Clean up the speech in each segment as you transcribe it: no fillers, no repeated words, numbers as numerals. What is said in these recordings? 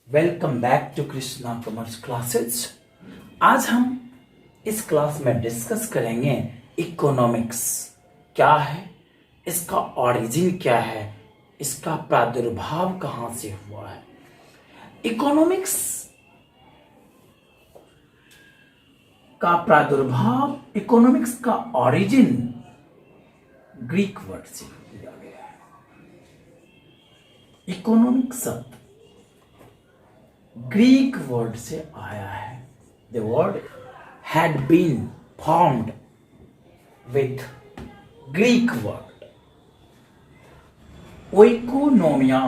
Welcome back to Krishna commerce classes. आज हम इस क्लास में डिस्कस करेंगे इकोनॉमिक्स क्या है, इसका ऑरिजिन क्या है, इसका प्रादुर्भाव कहां से हुआ है। इकोनॉमिक्स का प्रादुर्भाव, इकोनॉमिक्स का ऑरिजिन ग्रीक वर्ड से लिया गया है। इकोनॉमिक्स शब्द ग्रीक वर्ड से आया है। The word had been formed with Greek word oikonomia.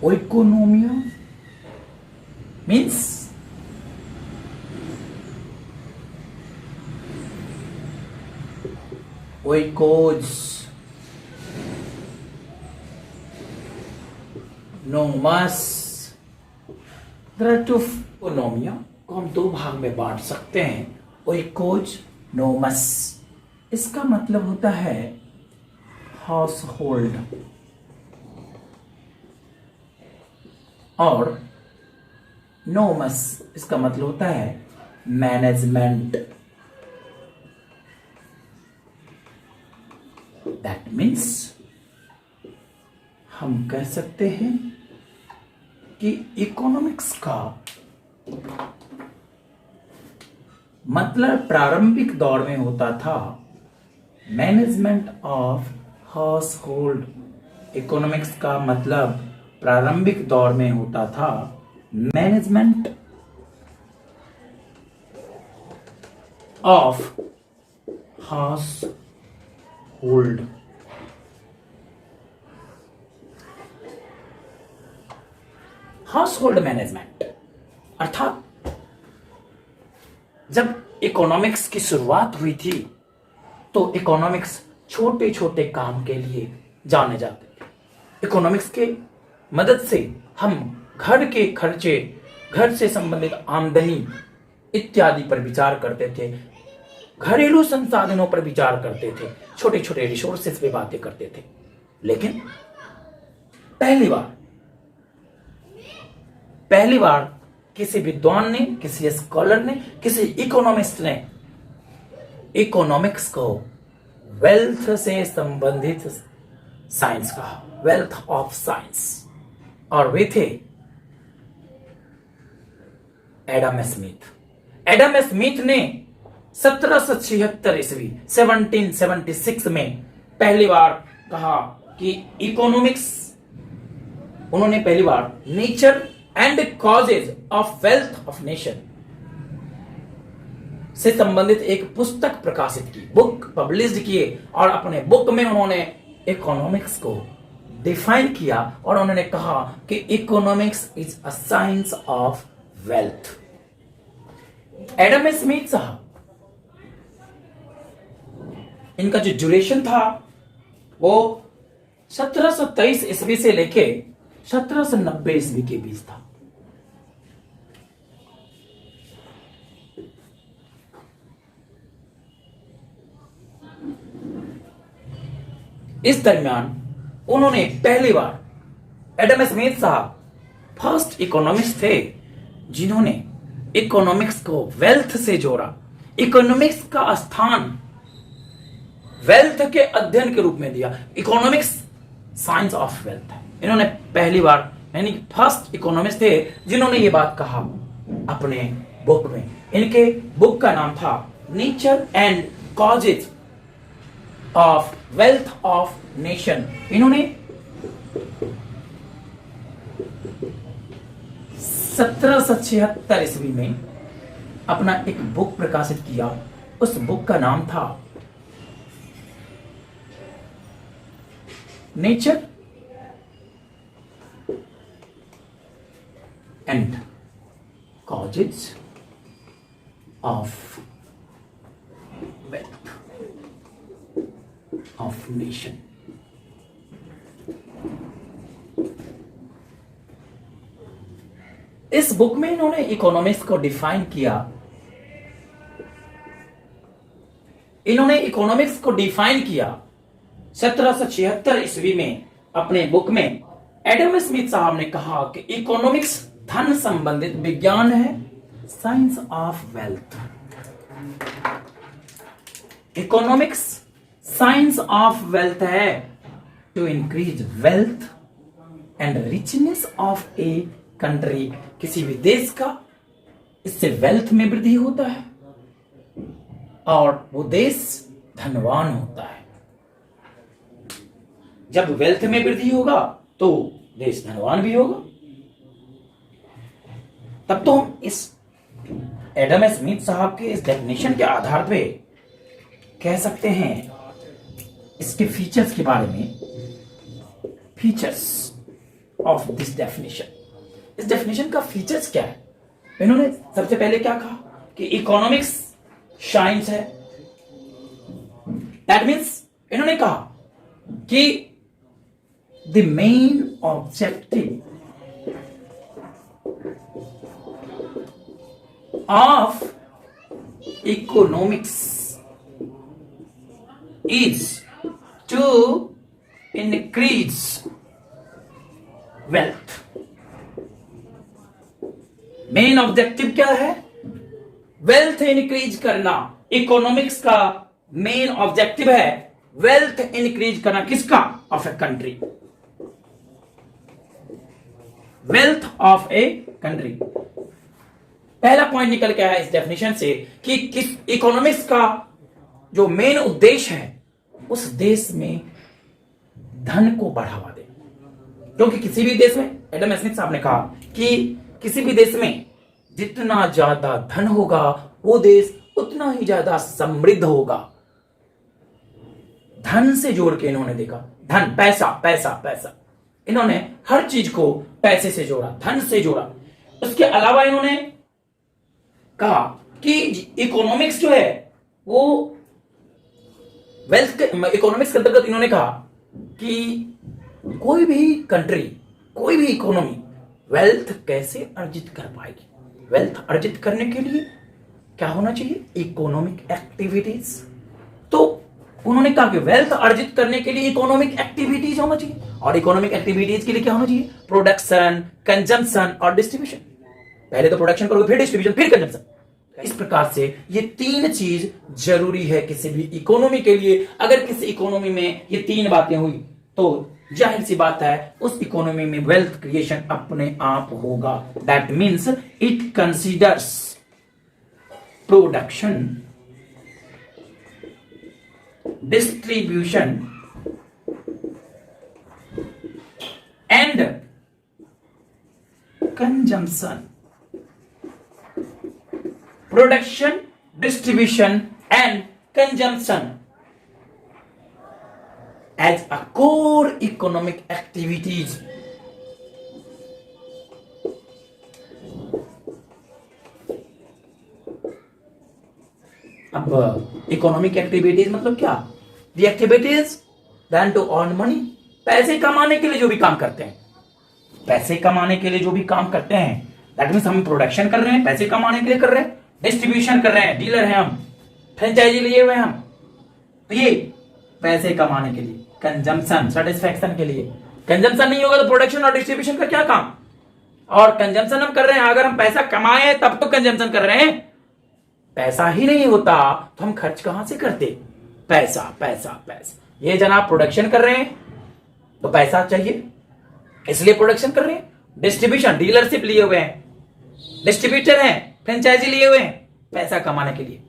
Oikonomia means oikos nomos. Oikonomia को हम दो भाग में बांट सकते हैं, ओइकोज नोमस। इसका मतलब होता है हाउस होल्ड और नोमस इसका मतलब होता है मैनेजमेंट। दैट मीन्स हम कह सकते हैं कि इकोनॉमिक्स का मतलब प्रारंभिक दौर में होता था management of house hold. Economics का मतलब प्रारंभिक दौर में होता था management of house hold. House hold management अर्थात जब इकोनॉमिक्स की शुरुआत हुई थी तो इकोनॉमिक्स छोटे छोटे काम के लिए जाने जाते थे। इकोनॉमिक्स के मदद से हम घर के खर्चे, घर से संबंधित आमदनी इत्यादि पर विचार करते थे, घरेलू संसाधनों पर विचार करते थे, छोटे छोटे रिसोर्सेस पे बातें करते थे। लेकिन पहली बार किसी विद्वान ने, किसी स्कॉलर ने, किसी इकोनॉमिस्ट ने इकोनॉमिक्स को वेल्थ से संबंधित साइंस कहा, वेल्थ ऑफ साइंस। और वे थे एडम स्मिथ। एडम स्मिथ ने 1776 ईस्वी 1776 में पहली बार कहा कि इकोनॉमिक्स, उन्होंने पहली बार nature and causes of wealth of nation से संबंधित एक पुस्तक प्रकाशित की, बुक पब्लिश्ड किए। और अपने बुक में उन्होंने इकोनॉमिक्स को डिफाइन किया और उन्होंने कहा कि economics is a science of wealth. Adam Smith साहब, इनका जो ड्यूरेशन था वो 1723 ईस्वी से लेके 1790 ईस्वी के बीच था। इस दरमियान उन्होंने पहली बार, एडम स्मिथ साहब फर्स्ट इकोनॉमिस्ट थे जिन्होंने इकोनॉमिक्स को वेल्थ से जोड़ा। इकोनॉमिक्स का स्थान वेल्थ के अध्ययन के रूप में दिया। इकोनॉमिक्स साइंस ऑफ वेल्थ है। इन्होंने पहली बार, यानी फर्स्ट इकोनॉमिस्ट थे जिन्होंने ये बात कहा अपने बुक में। इनके बुक का नाम था nature and causes of wealth of nation. इन्होंने 1776 ईस्वी में अपना एक बुक प्रकाशित किया। उस बुक का नाम था nature and causes of wealth of nation. इस बुक में इन्होंने इकोनॉमिक्स को डिफाइन किया। इन्होंने इकोनॉमिक्स को डिफाइन किया 1776 ईस्वी में अपने बुक में एडम स्मिथ साहब ने कहा कि इकोनॉमिक्स धन संबंधित विज्ञान है, science of wealth. Economics science of wealth है, to increase wealth and richness of a country. किसी भी देश का इससे वेल्थ में वृद्धि होता है और वो देश धनवान होता है। जब वेल्थ में वृद्धि होगा तो देश धनवान भी होगा। तब तो हम इस एडम स्मिथ साहब के इस डेफिनेशन के आधार पे कह सकते हैं इसके फीचर्स के बारे में। फीचर्स ऑफ दिस डेफिनेशन, इस डेफिनेशन का फीचर्स क्या है? इन्होंने सबसे पहले क्या कहा कि इकोनॉमिक्स साइंस है। दैट मीन्स इन्होंने कहा कि the main objective of economics is to increase wealth। Main objective क्या है? वेल्थ इंक्रीज करना। इकोनॉमिक्स का मेन ऑब्जेक्टिव है वेल्थ इंक्रीज करना। किसका? Of a country, wealth of a country. पहला पॉइंट निकल के आया इस डेफिनेशन से कि किस इकोनॉमिक्स का जो मेन उद्देश्य है उस देश में धन को बढ़ावा दे। क्योंकि किसी भी देश में, एडम स्मिथ साहब ने कहा कि किसी भी देश में जितना ज्यादा धन होगा वो देश उतना ही ज्यादा समृद्ध होगा। धन से जोड़ के इन्होंने देखा, धन, पैसा पैसा पैसा, इन्होंने हर चीज को पैसे से जोड़ा, धन से जोड़ा। उसके अलावा इन्होंने कहा कि इकोनॉमिक्स जो है वो वेल्थ, इकोनॉमिक्स के अंतर्गत इन्होंने कहा कि कोई भी कंट्री, कोई भी इकोनॉमी वेल्थ कैसे अर्जित कर पाएगी। वेल्थ अर्जित करने के लिए क्या होना चाहिए? Economic activities. तो उन्होंने कहा कि वेल्थ अर्जित करने के लिए इकोनॉमिक एक्टिविटीज होना चाहिए, और इकोनॉमिक एक्टिविटीज के लिए क्या होना चाहिए? प्रोडक्शन, कंजम्पशन और डिस्ट्रीब्यूशन। पहले तो प्रोडक्शन करोगे, फिर डिस्ट्रीब्यूशन, फिर कंजम्पशन। इस प्रकार से ये तीन चीज जरूरी है किसी भी इकोनॉमी के लिए। अगर किसी इकोनॉमी में ये तीन बातें हुई तो जाहिर सी बात है उस इकोनॉमी में वेल्थ क्रिएशन अपने आप होगा। That means it considers production, distribution and consumption. Production, distribution and consumption as a core economic activities। अब इकोनॉमिक एक्टिविटीज मतलब क्या? The activities then to earn money. पैसे कमाने के लिए जो भी काम करते हैं, पैसे कमाने के लिए जो भी काम करते हैं, दैट मीन्स हम प्रोडक्शन कर रहे हैं, पैसे कमाने के लिए कर रहे हैं, डिस्ट्रीब्यूशन कर रहे हैं, डीलर हैं हम, फ्रेंचाइजी लिए हुए हम, तो ये पैसे कमाने के लिए, कंजम्पशन सेटिस्फैक्शन के लिए। कंजम्पशन नहीं होगा तो प्रोडक्शन और डिस्ट्रीब्यूशन का क्या काम? और कंजम्पशन हम कर रहे हैं, अगर हम पैसा कमाए तब तो कंजम्पशन कर रहे हैं। पैसा ही नहीं होता तो हम खर्च कहां से करते? पैसा पैसा पैसा। ये जनाब प्रोडक्शन कर रहे हैं तो पैसा चाहिए, इसलिए प्रोडक्शन कर रहे हैं। डिस्ट्रीब्यूशन, डीलरशिप लिए हुए हैं, डिस्ट्रीब्यूटर हैं, फ्रेंचाइजी लिए हुए हैं पैसा कमाने के लिए।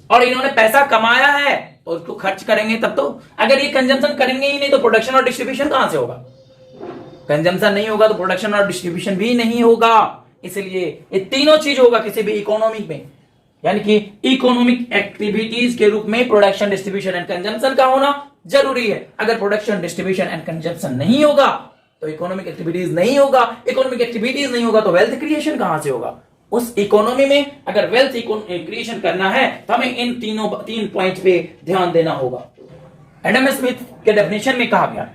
और इन्होंने पैसा कमाया है तो उसको खर्च करेंगे तब तो। अगर ये कंजम्पशन करेंगे ही नहीं तो प्रोडक्शन और डिस्ट्रीब्यूशन कहां से होगा? कंजम्पशन नहीं होगा तो प्रोडक्शन और डिस्ट्रीब्यूशन भी नहीं होगा। इसलिए ये तीनों चीज होगा किसी भी इकोनॉमिक में, यानी कि इकोनॉमिक एक्टिविटीज के रूप में प्रोडक्शन, डिस्ट्रीब्यूशन एंड कंजम्पशन का होना जरूरी है। अगर प्रोडक्शन, डिस्ट्रीब्यूशन एंड कंजम्पशन नहीं होगा तो इकोनॉमिक एक्टिविटीज नहीं होगा। इकोनॉमिक एक्टिविटीज नहीं होगा तो वेल्थ क्रिएशन कहां से होगा? उस इकोनॉमी में अगर वेल्थ क्रिएशन करना है तो हमें इन तीन पॉइंट पे ध्यान देना होगा। एडम स्मिथ के डेफिनेशन में कहा गया,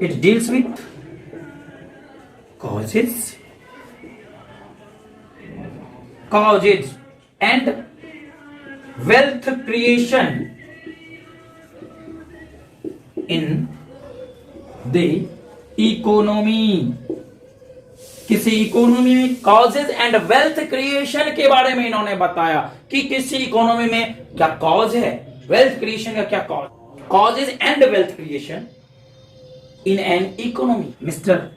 it deals with causes and wealth creation in the economy. किसी इकोनॉमी में कॉजेज एंड वेल्थ क्रिएशन के बारे में इन्होंने बताया कि किसी इकोनॉमी में क्या कॉज है, वेल्थ क्रिएशन का क्या cause, causes and wealth creation in an economy. Mister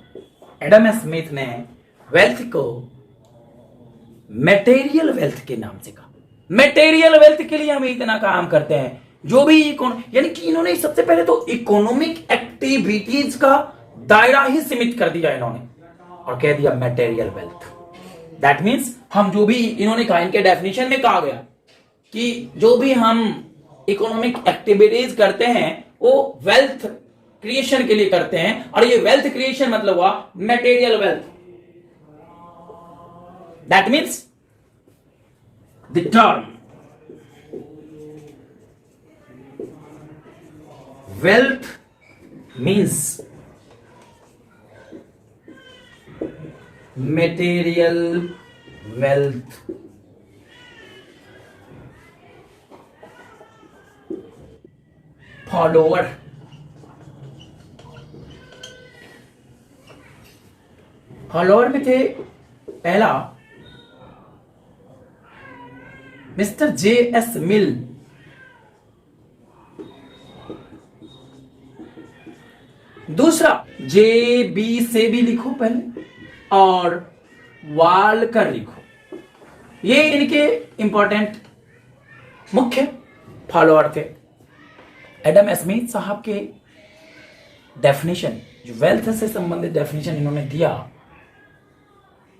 Adam Smith ने वेल्थ को मटेरियल वेल्थ के नाम से कहा। मटेरियल वेल्थ के लिए हम इतना काम करते हैं, जो भी यानी कि इन्होंने सबसे पहले तो इकोनॉमिक एक्टिविटीज का दायरा ही सीमित कर दिया इन्होंने और कह दिया मटेरियल वेल्थ। दैट मीन्स हम जो भी इन्होंने कहा, इनके डेफिनेशन में कहा गया कि जो भी हम इकोनॉमिक एक्टिविटीज करते हैं वो वेल्थ क्रिएशन के लिए करते हैं, और ये वेल्थ क्रिएशन मतलब हुआ material wealth. That means the term wealth means material wealth। follower में थे पहला मिस्टर J.S. मिल, दूसरा JB से भी लिखो पहले और वालकर लिखो। ये इनके इंपॉर्टेंट मुख्य फॉलोअर थे। एडम स्मिथ साहब के डेफिनेशन, जो वेल्थ से संबंधित डेफिनेशन इन्होंने दिया,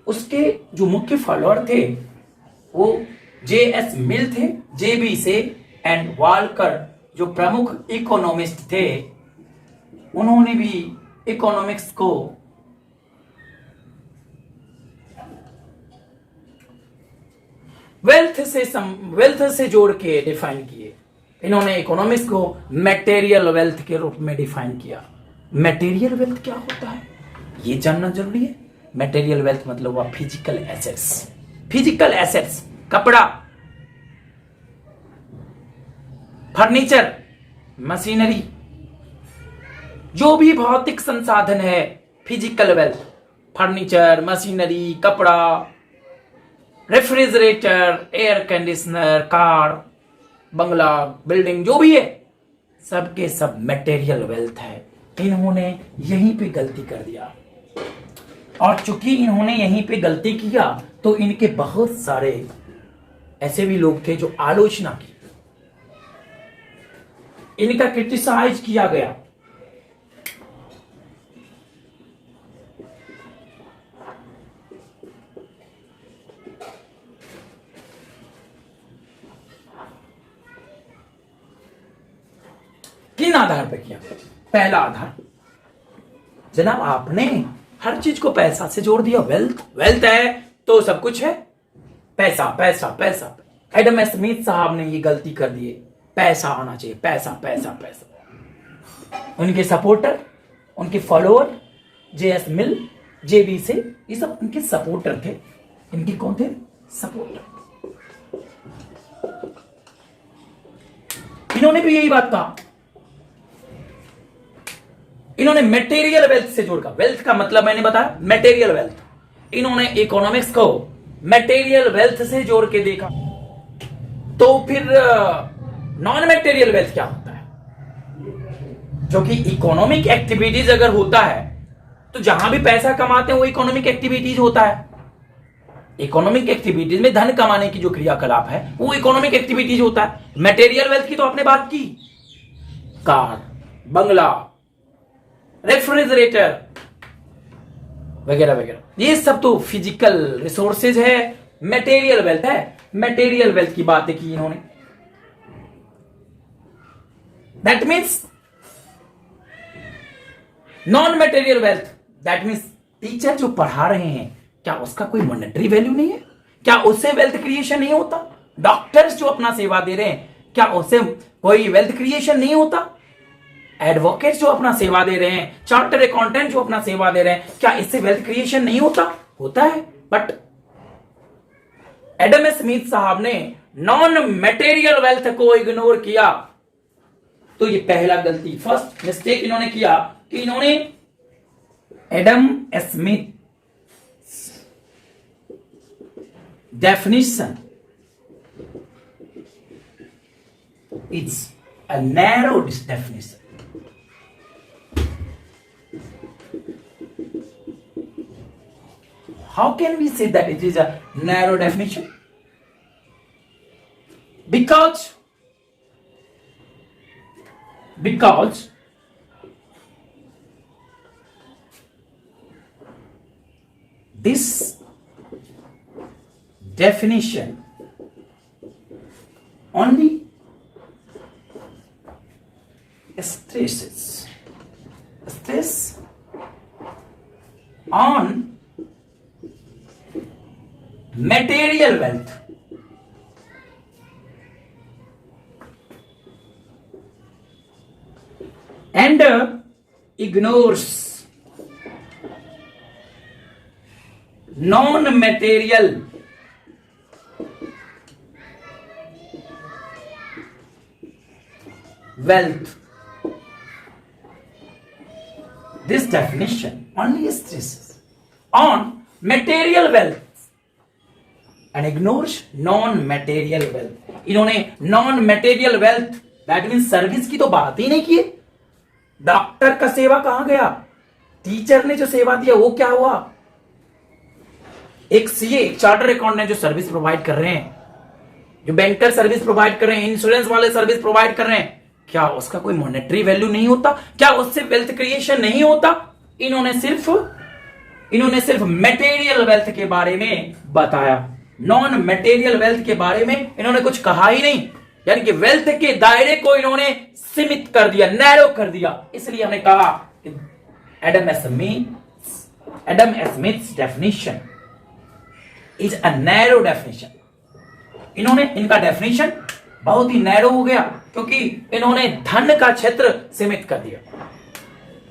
उसके जो मुख्य फॉलोअर थे वो J.S. मिल थे, JB से, एंड वालकर जो प्रमुख इकोनॉमिस्ट थे, उन्होंने भी इकोनॉमिक्स को वेल्थ से जोड़ के डिफाइन किए। इन्होंने इकोनॉमिक्स को मटेरियल वेल्थ के रूप में डिफाइन किया। मटेरियल वेल्थ क्या होता है ये जानना जरूरी है। मटेरियल वेल्थ मतलब हुआ फिजिकल एसेट्स। फिजिकल एसेट्स, कपड़ा, फर्नीचर, मशीनरी, जो भी भौतिक संसाधन है, फिजिकल वेल्थ, फर्नीचर, मशीनरी, कपड़ा, रेफ्रिजरेटर, एयर कंडीशनर, कार, बंगला, बिल्डिंग, जो भी है सबके सब मटेरियल वेल्थ है। इन्होंने यहीं पे गलती कर दिया, और चूंकि इन्होंने यहीं पे गलती किया तो इनके बहुत सारे ऐसे भी लोग थे जो आलोचना की, इनका क्रिटिसाइज किया गया। किन आधार पर किया? पहला आधार, जनाब आपने हर चीज को पैसा से जोड़ दिया। वेल्थ है तो सब कुछ है, पैसा पैसा पैसा। एडम स्मिथ साहब ने ये गलती कर दी, पैसा आना चाहिए, पैसा पैसा पैसा। उनके सपोर्टर, उनके फॉलोअर J.S. मिल, JB से, ये सब उनके सपोर्टर थे। इनके कौन थे? सपोर्टर। इन्होंने भी यही बात कहा। इन्होंने मटेरियल वेल्थ से जोड़कर, वेल्थ का मतलब मैंने बताया मटेरियल वेल्थ, इन्होंने इकोनॉमिक्स को मटेरियल वेल्थ से जोड़ के देखा। तो फिर नॉन मटेरियल वेल्थ क्या होता है? जो कि इकोनॉमिक एक्टिविटीज अगर होता है तो जहां भी पैसा कमाते हैं वो इकोनॉमिक एक्टिविटीज होता है। इकोनॉमिक एक्टिविटीज में धन कमाने की जो क्रियाकलाप है वो इकोनॉमिक एक्टिविटीज होता है। मटेरियल वेल्थ की तो आपने बात की, कार, बंगला, रेफ्रिजरेटर वगैरह वगैरह, ये सब तो फिजिकल रिसोर्सेज है, मटेरियल वेल्थ है। मटेरियल वेल्थ की बातें की इन्होंने। That means non material wealth, that means teacher जो पढ़ा रहे हैं क्या उसका कोई मॉनेटरी वैल्यू नहीं है? क्या उससे वेल्थ क्रिएशन नहीं होता? डॉक्टर्स जो अपना सेवा दे रहे हैं क्या उससे कोई वेल्थ क्रिएशन नहीं होता? एडवोकेट्स जो अपना सेवा दे रहे हैं, चार्टर्ड अकाउंटेंट जो अपना सेवा दे रहे हैं, क्या इससे वेल्थ क्रिएशन नहीं होता? होता है। बट एडम स्मिथ साहब ने नॉन मटेरियल वेल्थ को इग्नोर किया, तो ये पहला गलती, फर्स्ट मिस्टेक इन्होंने किया कि इन्होंने Adam Smith definition is a narrow definition. How can we say that it is a narrow definition? Because this definition only stress on material wealth and ignores non-material wealth. This definition only stresses on material wealth and ignores non-material wealth. इन्होंने non-material wealth that means service की तो बात ही नहीं की. Doctor का सेवा कहां गया, टीचर ने जो सेवा दिया वो क्या हुआ, एक सीए एक चार्टर अकाउंटेंट जो सर्विस प्रोवाइड कर रहे हैं, जो बैंकर सर्विस प्रोवाइड कर रहे हैं, इंश्योरेंस वाले सर्विस प्रोवाइड कर रहे हैं, क्या उसका कोई मॉनेटरी वैल्यू नहीं होता, क्या उससे वेल्थ क्रिएशन नहीं होता. इन्होंने सिर्फ मटेरियल वेल्थ के बारे में बताया, नॉन मटेरियल वेल्थ के बारे में इन्होंने कुछ कहा ही नहीं. यानी कि वेल्थ के दायरे को इन्होंने सीमित कर दिया, नैरो कर दिया. इसलिए हमने कहा कि Adam Smiths definition is a narrow definition. इनका डेफिनेशन बहुत ही नैरो हो गया क्योंकि इन्होंने धन का क्षेत्र सीमित कर दिया.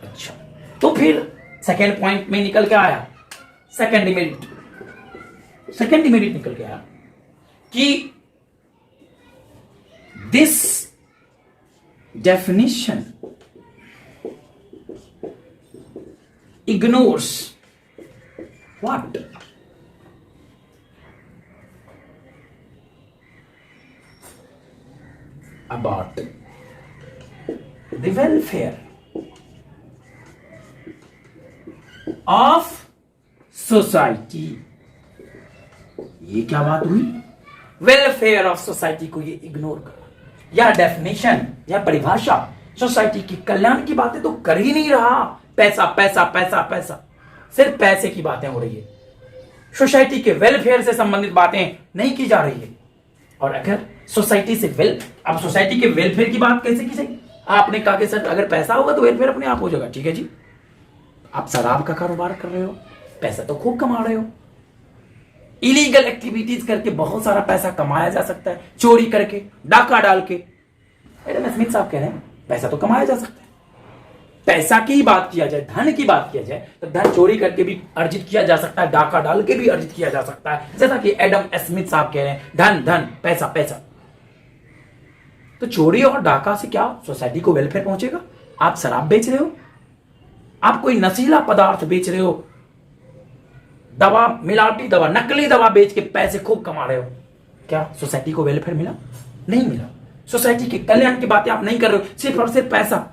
अच्छा, तो फिर सेकेंड पॉइंट में निकल के आया, सेकेंड डिमेरिट निकल के आया कि this definition ignores what? About the welfare of society. ये क्या बात हुई, वेलफेयर ऑफ सोसाइटी को ये इग्नोर कर. यह डेफिनेशन, यह परिभाषा सोसाइटी की कल्याण की बातें तो कर ही नहीं रहा. पैसा पैसा पैसा पैसा, सिर्फ पैसे की बातें हो रही है, सोसाइटी के वेलफेयर से संबंधित बातें नहीं की जा रही है. और अगर सोसाइटी से अब सोसाइटी के वेलफेयर की बात कैसे की जाएगी. आपने कहा कि सर अगर पैसा होगा तो वेलफेयर अपने आप हो जाएगा. ठीक है जी, आप शराब का कारोबार कर रहे हो, पैसा तो खूब कमा रहे हो, इलीगल एक्टिविटीज करके बहुत सारा पैसा कमाया जा सकता है, चोरी करके, डाका डाल के. एडम स्मिथ साहब कह रहे हैं पैसा तो कमाया जा सकता है. पैसा की बात किया जाए, धन की बात किया जाए तो धन चोरी करके भी अर्जित किया जा सकता है, डाका डाल के भी अर्जित किया जा सकता है. जैसा कि एडम स्मिथ साहब कह रहे हैं धन धन पैसा पैसा. तो चोरी और डाका से क्या सोसाइटी को वेलफेयर पहुंचेगा. आप शराब बेच रहे हो, आप कोई नशीला पदार्थ बेच रहे हो, दवा, मिलावटी दवा, नकली दवा बेच के पैसे खूब कमा रहे हो, क्या सोसाइटी को वेलफेयर मिला? नहीं मिला. सोसाइटी के कल्याण की बातें आप नहीं कर रहे हो, सिर्फ और सिर्फ पैसा.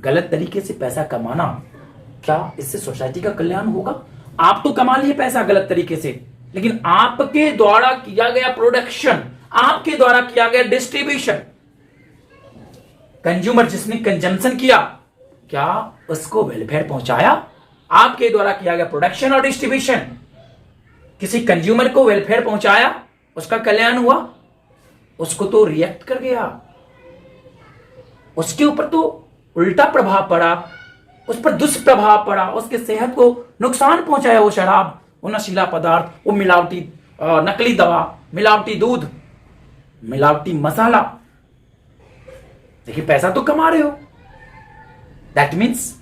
गलत तरीके से पैसा कमाना, क्या इससे सोसाइटी का कल्याण होगा? आप तो कमा लिए पैसा गलत तरीके से, लेकिन आपके द्वारा किया गया प्रोडक्शन, आपके द्वारा किया गया डिस्ट्रीब्यूशन, कंज्यूमर जिसने कंजम्पशन किया, क्या उसको वेलफेयर पहुंचाया? आपके द्वारा किया गया प्रोडक्शन और डिस्ट्रीब्यूशन किसी कंज्यूमर को वेलफेयर पहुंचाया, उसका कल्याण हुआ? उसको तो रिएक्ट कर गया, उसके ऊपर तो उल्टा प्रभाव पड़ा, उस पर दुष्प्रभाव पड़ा, उसके सेहत को नुकसान पहुंचाया. वो शराब, वो नशीला पदार्थ, वो मिलावटी नकली दवा, मिलावटी दूध, मिलावटी मसाला. देखिए पैसा तो कमा रहे हो. दैट मीन्स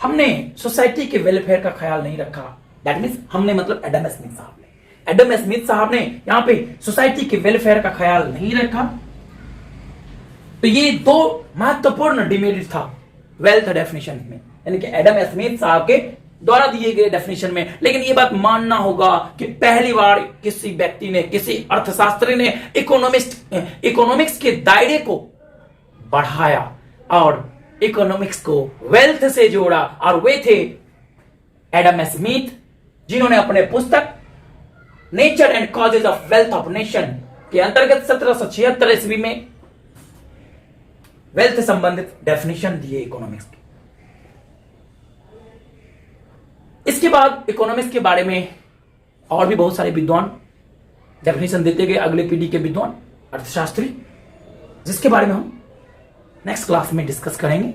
हमने सोसाइटी के वेलफेयर का ख्याल नहीं रखा. दैट मीन्स हमने मतलब एडम स्मिथ साहब ने एडम स्मिथ साहब ने यहां पे सोसाइटी के वेलफेयर का ख्याल नहीं रखा। तो ये दो महत्वपूर्ण डिमेरिट था वेल्थ डेफिनेशन में, यानी कि एडम स्मिथ साहब के द्वारा दिए गए डेफिनेशन में। लेकिन ये बात मानना होगा कि पहली बार किसी व्यक्ति ने, किसी अर्थशास्त्री ने इकोनॉमिक्स के दायरे को बढ़ाया और इकोनॉमिक्स को वेल्थ से जोड़ा, और वे थे एडम स्मिथ, जिन्होंने अपने पुस्तक nature and causes of wealth of nation के अंतर्गत 1776 ईस्वी में वेल्थ संबंधित डेफिनेशन दिए इकोनॉमिक्स के। इसके बाद इकोनॉमिक्स के बारे में और भी बहुत सारे विद्वान डेफिनेशन देते गए, अगले पीढ़ी के विद्वान अर्थशास्त्री, जिसके बारे में हम नेक्स्ट क्लास में डिस्कस करेंगे।